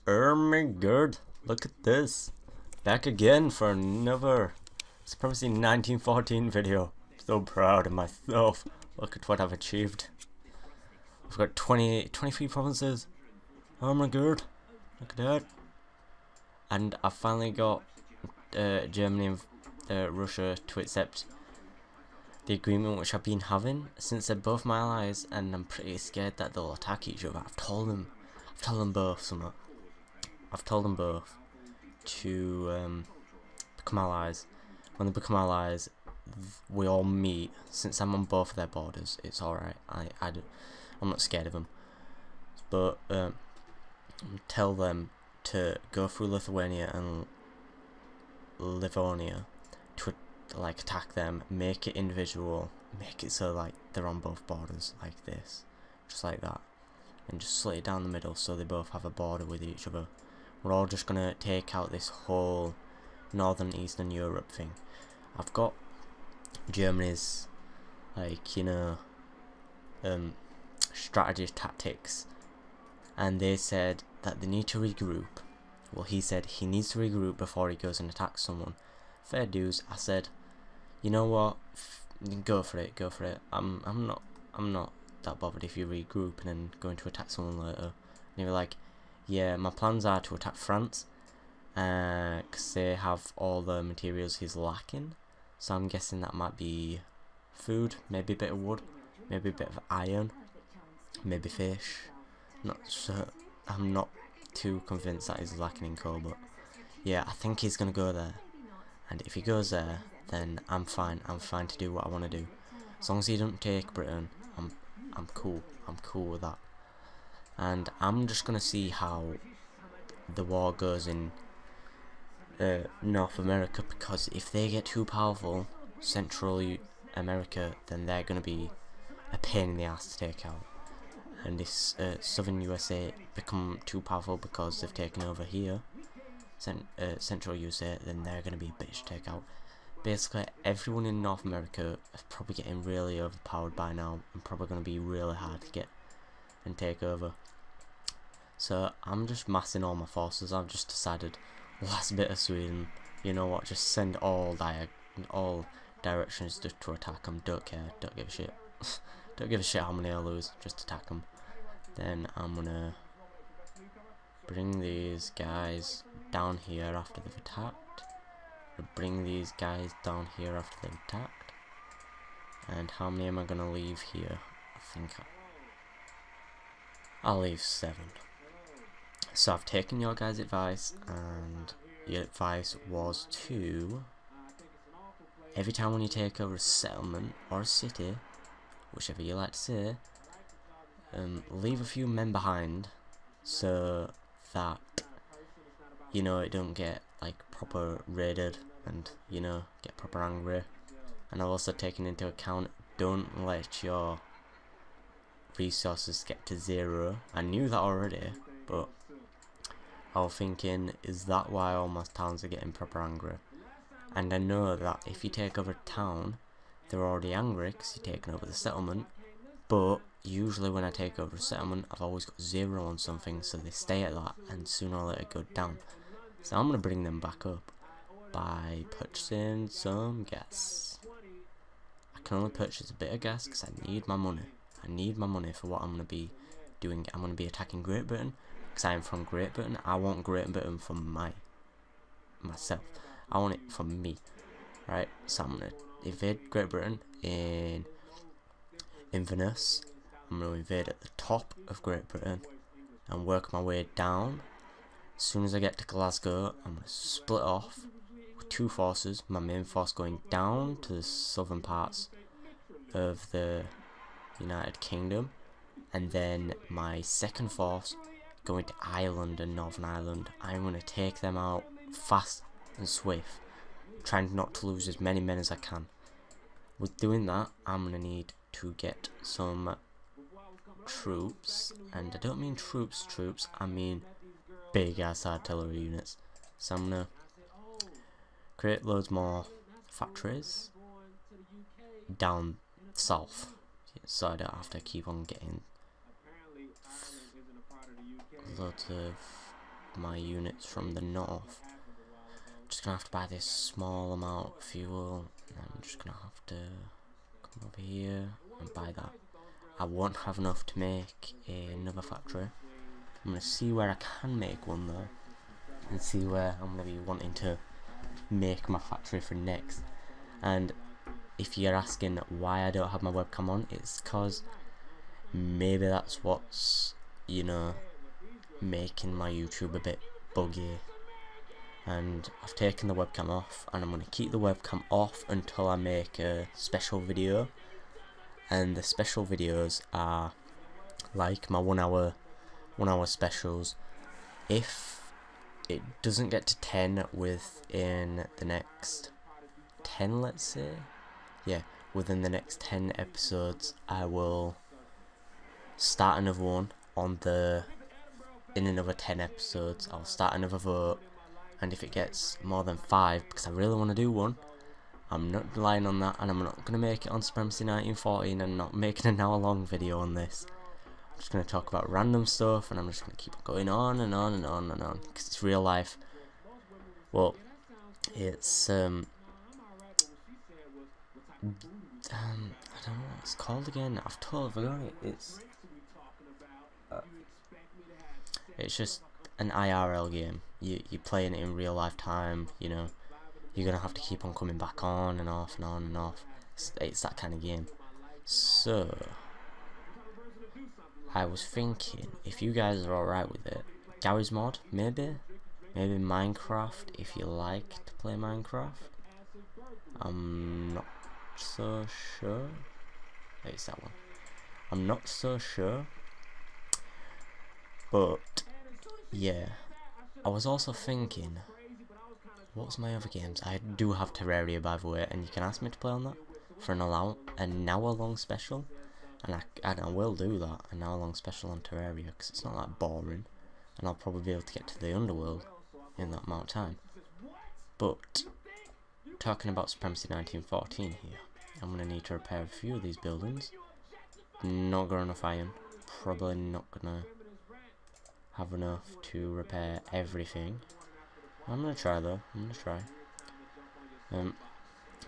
Oh my god, look at this. Back again for another Supremacy 1914 video. So proud of myself. Look at what I've achieved. I've got 23 provinces. Oh my god, look at that. And I finally got Germany and Russia to accept the agreement which I've been having since they're both my allies, and I'm pretty scared that they'll attack each other. I've told them both something. I've told them both to become allies. When they become allies, we all meet. Since I'm on both of their borders, it's alright. I'm not scared of them. But tell them to go through Lithuania and Livonia to like attack them, make it individual, make it so like they're on both borders like this, just like that, and just slit it down the middle so they both have a border with each other. We're all just gonna take out this whole northern eastern Europe thing. I've got Germany's like, you know, strategy tactics, and they said that they need to regroup. Well, he said he needs to regroup before he goes and attacks someone. Fair dues. I said, you know what, go for it, go for it. I'm not that bothered if you regroup and then going to attack someone later. And they were like, yeah, my plans are to attack France, because they have all the materials he's lacking. So I'm guessing that might be food, maybe a bit of wood, maybe a bit of iron, maybe fish. Not sure. I'm not too convinced that he's lacking in coal, but yeah, I think he's gonna go there. And if he goes there, then I'm fine. I'm fine to do what I want to do. As long as he doesn't take Britain, I'm cool. I'm cool with that. And I'm just gonna see how the war goes in North America, because if they get too powerful, Central America, then they're gonna be a pain in the ass to take out. And if Southern USA become too powerful because they've taken over here, Central USA, then they're gonna be a bitch to take out. Basically, everyone in North America is probably getting really overpowered by now, and probably gonna be really hard to get and take over. So I'm just massing all my forces. I've just decided, last bit of Sweden, you know what, just send all directions just to attack them. Don't care, don't give a shit. Don't give a shit how many I lose, just attack them. Then I'm gonna bring these guys down here after they've attacked. Bring these guys down here after they've attacked. And how many am I gonna leave here? I think I'll leave 7. So I've taken your guys' advice, and your advice was to, every time when you take over a settlement or a city, whichever you like to say, leave a few men behind so that, you know, it don't get like proper raided and, you know, get proper angry. And I've also taken into account, don't let your resources get to 0. I knew that already, but I was thinking, is that why all my towns are getting proper angry? And I know that if you take over a town, they're already angry because you're taking over the settlement, but usually when I take over a settlement, I've always got 0 on something, so they stay at that and sooner or later go down. So I'm going to bring them back up by purchasing some gas. I can only purchase a bit of gas because I need my money. I need my money for what I'm going to be doing. I'm going to be attacking Great Britain because I am from Great Britain. I want Great Britain for myself. I want it for me. Right, so I'm going to invade Great Britain in Inverness. I'm going to invade at the top of Great Britain and work my way down. As soon as I get to Glasgow, I'm going to split off with 2 forces. My main force going down to the southern parts of the United Kingdom, and then my second force going to Ireland and Northern Ireland. I'm going to take them out fast and swift, trying not to lose as many men as I can. With doing that, I'm going to need to get some troops, and I don't mean troops, I mean big ass artillery units. So I'm going to create loads more factories down south, so I don't have to keep on getting loads of my units from the north. Just gonna have to buy this small amount of fuel, and I'm just gonna have to come over here and buy that. I won't have enough to make another factory. I'm gonna see where I can make one though, and see where I'm gonna be wanting to make my factory for next. And if you're asking why I don't have my webcam on, it's cause maybe that's what's, you know, making my YouTube a bit buggy. And I've taken the webcam off, and I'm going to keep the webcam off until I make a special video. And the special videos are like my one hour specials. If it doesn't get to 10 within the next 10, let's say, yeah, within the next 10 episodes, I will start another one in another 10 episodes. I'll start another vote. And if it gets more than 5, because I really want to do one, I'm not relying on that, and I'm not going to make it on Supremacy 1914 and not making an hour long video on this. I'm just going to talk about random stuff, and I'm just going to keep going on and on and on and on, because it's real life. Well, it's, I don't know what it's called again, I've totally forgotten it. It's just an IRL game. You're playing it in real life time, you know. You're gonna have to keep on coming back on and off and on and off. It's that kind of game. So I was thinking, if you guys are alright with it, Gary's mod, maybe Minecraft, if you like to play Minecraft. I'm not so sure. It's that one. I'm not so sure, but yeah. I was also thinking, what's my other games? I do have Terraria, by the way, and you can ask me to play on that for an hour long special, and I will do that, an hour long special on Terraria, because it's not that boring, and I'll probably be able to get to the underworld in that amount of time. But talking about Supremacy 1914 here, I'm going to need to repair a few of these buildings. Not got enough iron, probably not gonna have enough to repair everything. I'm gonna try though,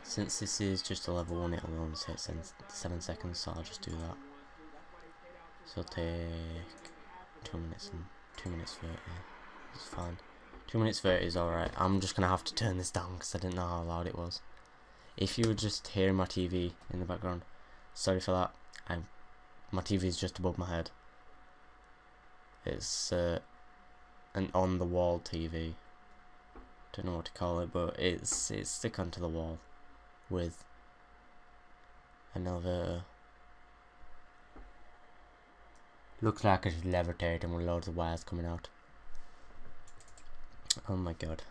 since this is just a level 1, it'll only take 7 seconds, so I'll just do that. So it'll take 2 minutes and 2 minutes 30, it's fine. 2 minutes 30 is alright. I'm just gonna have to turn this down because I didn't know how loud it was. If you were just hearing my TV in the background, sorry for that. My TV is just above my head. It's an on-the-wall TV. Don't know what to call it, but it's stick onto the wall with an elevator. Looks like it's levitating with loads of wires coming out. Oh my god.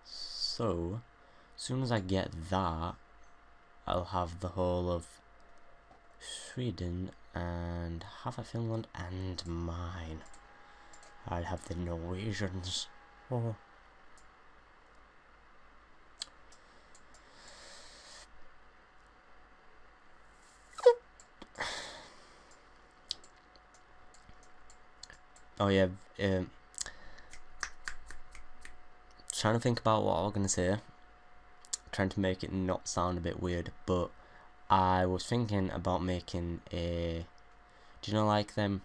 So, as soon as I get that, I'll have the whole of Sweden and half of Finland and mine. I'll have the Norwegians. Oh. Oh yeah, trying to think about what I was gonna say. Trying to make it not sound a bit weird, but I was thinking about making a, do you know, like them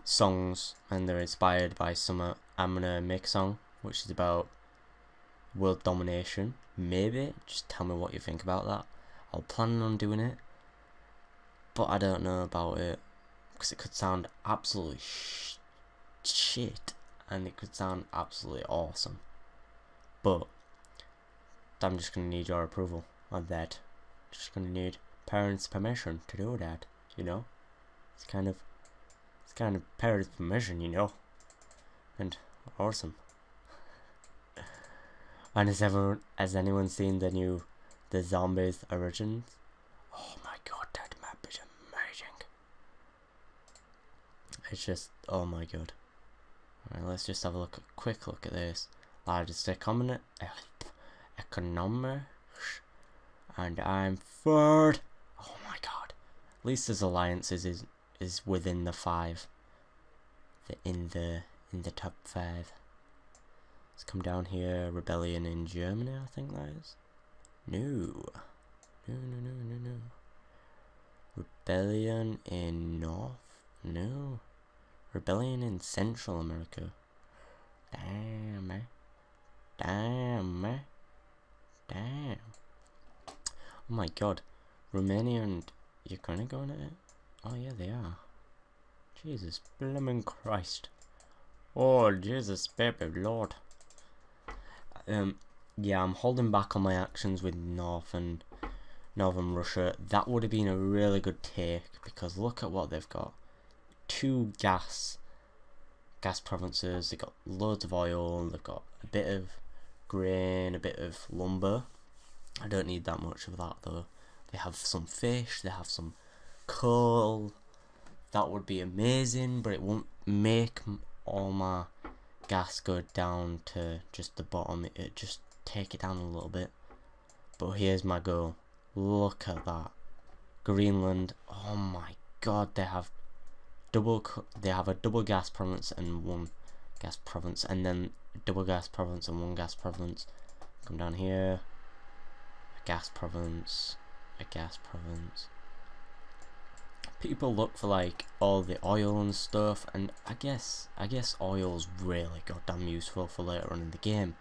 songs and they're inspired by summer. I'm gonna make a song which is about world domination. Maybe just tell me what you think about that. I'll plan on doing it, but I don't know about it because it could sound absolutely shit and it could sound absolutely awesome, but I'm just gonna need your approval on that. Just gonna need parents' permission to do that, you know. It's kind of parents' permission, you know, and awesome. And has anyone seen the Zombies Origins? Oh my god, that map is amazing. It's just, oh my god. Alright, let's just have a quick look at this. Largest economy, and I'm third. Oh my god. At least his alliances is within the 5. In the in the top 5. Let's come down here. Rebellion in Germany, I think that is. No. No. Rebellion in North? No. Rebellion in Central America. Damn, man. Damn. Oh my god. Romania and Ukraine are going at it? Oh yeah, they are. Jesus, blimmin' Christ. Oh, Jesus, baby lord. Yeah, I'm holding back on my actions with Northern Russia. That would have been a really good take, because look at what they've got. 2 gas provinces, they've got loads of oil, they've got a bit of grain, a bit of lumber. I don't need that much of that though. They have some fish, they have some coal. That would be amazing, but it won't make all my gas go down to just the bottom. It just take it down a little bit. But here's my goal. Look at that. Greenland. Oh my god, they have a double gas province and 1 gas province, and then a double gas province and 1 gas province. Come down here. A gas province. A gas province. People look for like all the oil and stuff, and I guess oil's really goddamn useful for later on in the game.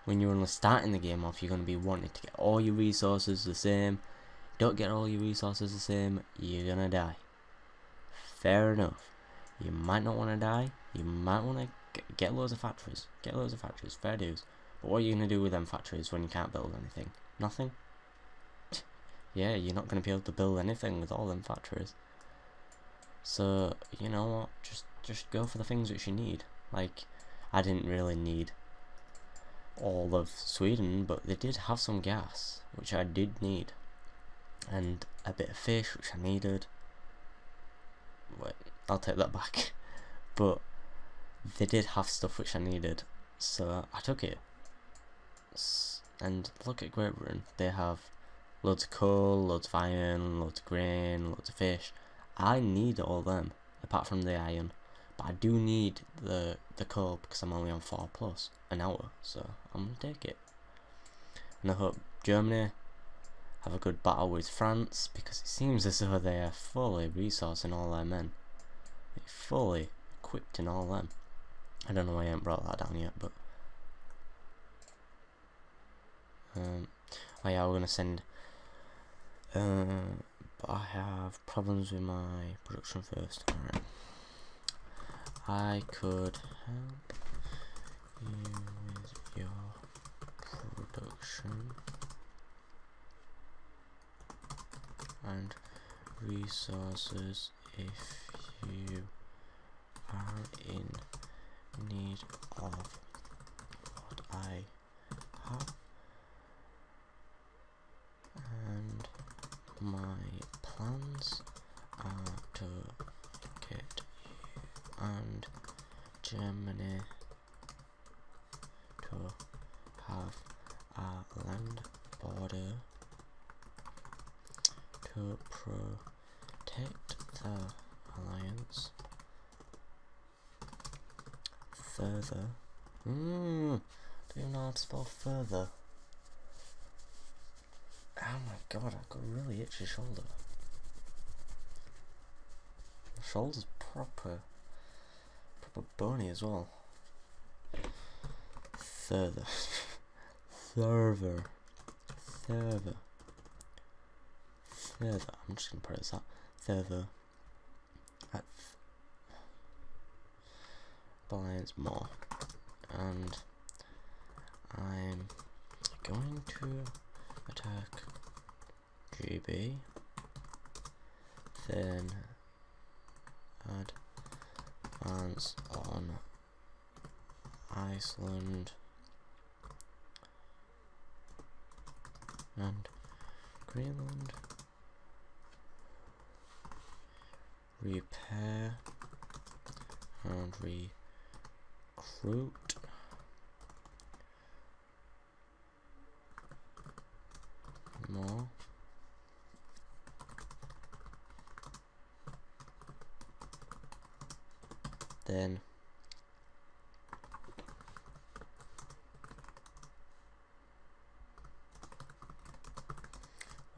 When you're only starting the game off, you're going to be wanting to get all your resources the same. Don't get all your resources the same, you're gonna die. Fair enough. You might not want to die. You might want to get loads of factories. Get loads of factories. Fair dues. But what are you going to do with them factories when you can't build anything? Nothing? Yeah, you're not going to be able to build anything with all them factories. So, you know what? Just go for the things which you need. Like, I didn't really need all of Sweden, but they did have some gas, which I did need. And a bit of fish, which I needed. Wait, I'll take that back. But they did have stuff which I needed, so I took it. And look at Great Britain. They have loads of coal, loads of iron, loads of grain, loads of fish. I need all them, apart from the iron. But I do need the coal because I'm only on 4+ an hour, so I'm gonna take it. And I hope Germany have a good battle with France, because it seems as though they are fully resourcing all their men. They're fully equipped in all them. I don't know why I haven't brought that down yet, but oh yeah, we're gonna send but I have problems with my production first. Alright. I could help you with your production and resources if you are in need of what I have, and my plans are to get you and Germany to have a land border to protect the alliance further. Do you know how to spell further? Oh my god, I've got a really itchy shoulder. My shoulder's proper bony as well. Further. Further. I'm just gonna put it as that. Further. At Alliance more. And I'm going to attack GB, then advance on Iceland and Greenland, repair and recruit more, then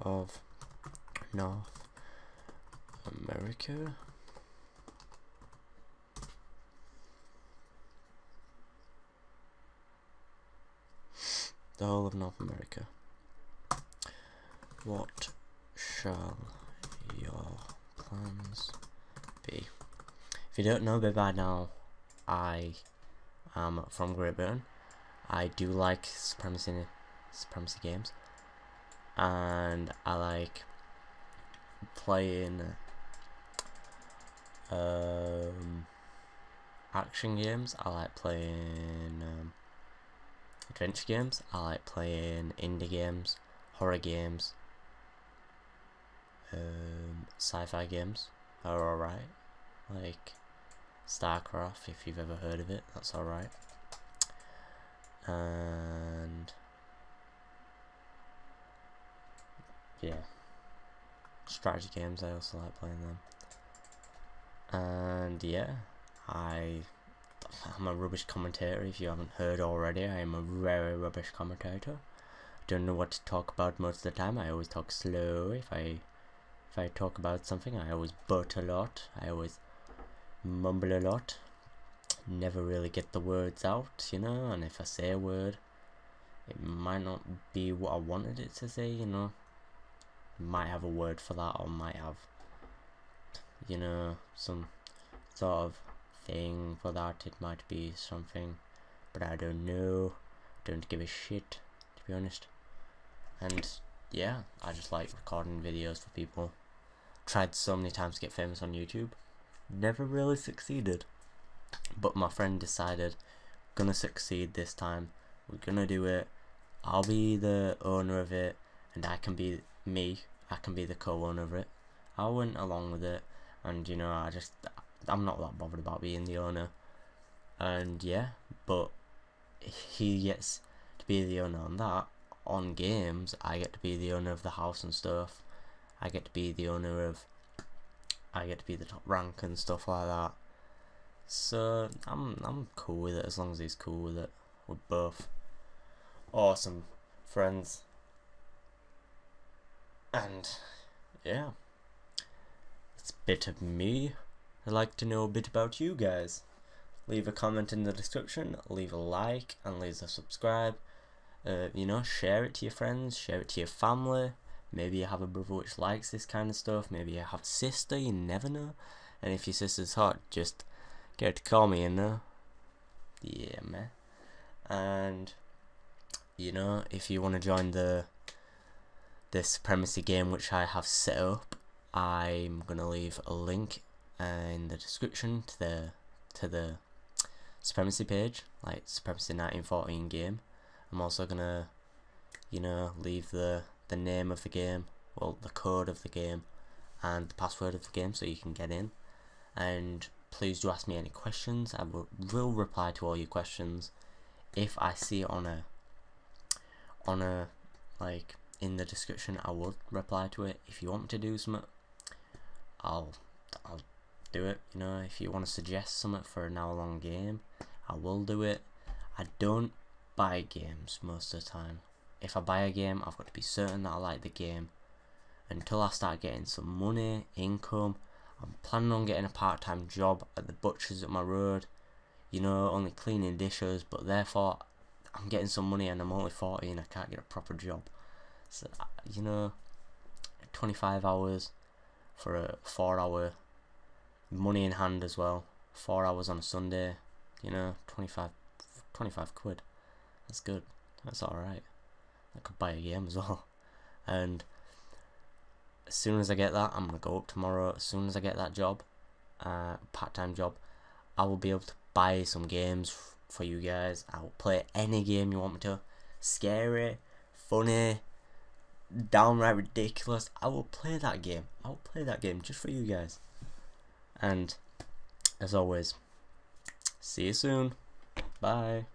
of North America. The whole of North America. What shall your plans be? If you don't know me by now, I am from Great Britain. I do like Supremacy games, and I like playing action games. I like playing adventure games. I like playing indie games, horror games, sci-fi games are alright, like StarCraft, if you've ever heard of it, that's alright. And yeah, strategy games, I also like playing them. And yeah, I'm a rubbish commentator. If you haven't heard already, I am a very rubbish commentator. Don't know what to talk about most of the time. I always talk slow. If I talk about something, I always butt a lot. I always mumble a lot. Never really get the words out, you know. And if I say a word, it might not be what I wanted it to say, you know. Might have a word for that, or might have, you know, some sort of thing for that. It might be something, but I don't know. Don't give a shit, to be honest. And yeah, I just like recording videos for people. Tried so many times to get famous on YouTube, never really succeeded. But my friend decided, gonna succeed this time. We're gonna do it. I'll be the owner of it, and I can be me. I can be the co-owner of it. I went along with it, and you know, I'm not that bothered about being the owner. And yeah, but he gets to be the owner on that. On games, I get to be the owner of the house and stuff. I get to be the owner of, I get to be the top rank and stuff like that. So I'm cool with it, as long as he's cool with it. We're both awesome friends. And yeah, it's a bit of me. I'd like to know a bit about you guys. Leave a comment in the description, leave a like, and leave a subscribe. You know, share it to your friends, share it to your family. Maybe you have a brother which likes this kind of stuff. Maybe you have a sister, you never know. And if your sister's hot, just get her to call me, you know. Yeah, man. And you know, if you want to join the Supremacy game which I have set up, I'm gonna leave a link in the description to the Supremacy page, like Supremacy 1914 game. I'm also gonna, you know, leave the name of the game, well, the code of the game, and the password of the game, so you can get in. And please do ask me any questions. I will reply to all your questions. If I see it on a like in the description, I will reply to it. If you want me to do something, I'll do it. You know, if you want to suggest something for an hour-long game, I will do it. I don't buy games most of the time. If I buy a game, I've got to be certain that I like the game. Until I start getting some money, income, I'm planning on getting a part-time job at the butcher's up my road. You know, only cleaning dishes, but therefore I'm getting some money, and I'm only 40 and I can't get a proper job. So, you know, 25 hours for a 4-hour, money in hand as well. 4 hours on a Sunday, you know, 25 quid. That's good. That's alright. I could buy a game as well. And as soon as I get that, I'm gonna go up tomorrow. As soon as I get that job, part-time job, I will be able to buy some games for you guys. I will play any game you want me to. Scary, funny, downright ridiculous. I will play that game. I will play that game just for you guys. And as always, see you soon. Bye.